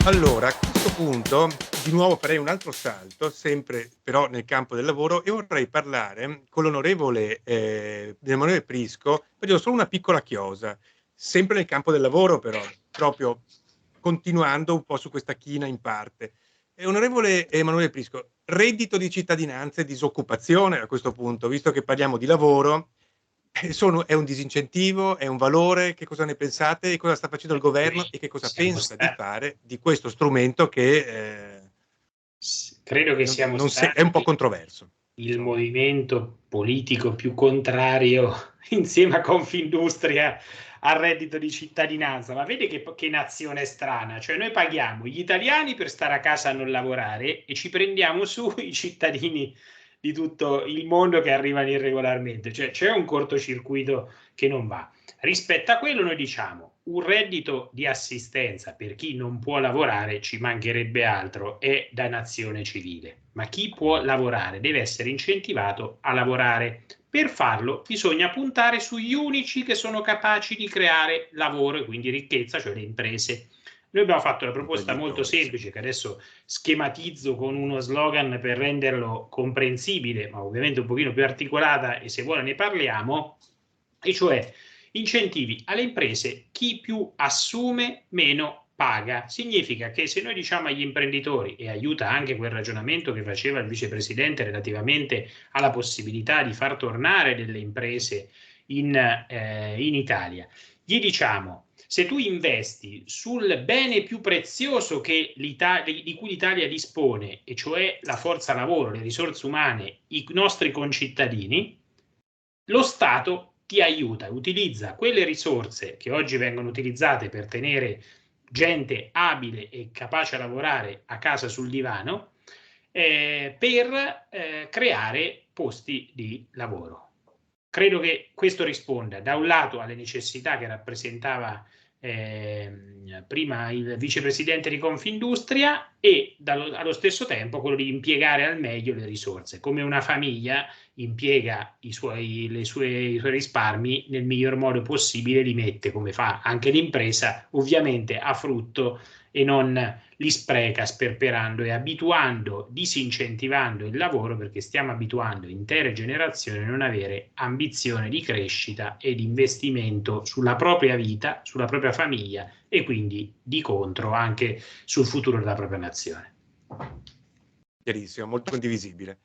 Allora, a questo punto, di nuovo farei un altro salto, sempre però nel campo del lavoro, e vorrei parlare con l'onorevole Prisco, perché ho solo una piccola chiosa, sempre nel campo del lavoro però, proprio continuando un po' su questa china in parte. Onorevole Emanuele Prisco, reddito di cittadinanza e disoccupazione a questo punto, visto che parliamo di lavoro, è un disincentivo, è un valore? Che cosa ne pensate? E cosa sta facendo il governo e che cosa Siamo pensa di stati, fare di questo strumento che, credo che siamo non se è un po' stati controverso, il insomma. movimento politico più contrario insieme a Confindustria al reddito di cittadinanza. Ma vedi che nazione strana, cioè noi paghiamo gli italiani per stare a casa a non lavorare e ci prendiamo su i cittadini di tutto il mondo che arrivano irregolarmente, cioè c'è un cortocircuito che non va. Rispetto a quello noi diciamo un reddito di assistenza per chi non può lavorare, ci mancherebbe altro, è da nazione civile, ma chi può lavorare deve essere incentivato a lavorare. Per farlo bisogna puntare sugli unici che sono capaci di creare lavoro e quindi ricchezza, cioè le imprese. Noi abbiamo fatto una proposta molto Imprenditori, sì. semplice che adesso schematizzo con uno slogan per renderlo comprensibile, ma ovviamente un pochino più articolata, e se vuole ne parliamo, e cioè incentivi alle imprese: chi più assume meno paga. Significa che se noi diciamo agli imprenditori, e aiuta anche quel ragionamento che faceva il vicepresidente relativamente alla possibilità di far tornare delle imprese in Italia, gli diciamo: se tu investi sul bene più prezioso di cui l'Italia dispone, e cioè la forza lavoro, le risorse umane, i nostri concittadini, lo Stato ti aiuta, utilizza quelle risorse che oggi vengono utilizzate per tenere gente abile e capace a lavorare a casa sul divano, per creare posti di lavoro. Credo che questo risponda da un lato alle necessità che rappresentava prima il vicepresidente di Confindustria, e allo stesso tempo quello di impiegare al meglio le risorse, come una famiglia impiega i suoi risparmi nel miglior modo possibile, li mette, come fa anche l'impresa, ovviamente a frutto, e non li spreca sperperando e abituando, disincentivando il lavoro, perché stiamo abituando intere generazioni a non avere ambizione di crescita e di investimento sulla propria vita, sulla propria famiglia e quindi di contro anche sul futuro della propria nazione. Chiarissimo, molto condivisibile.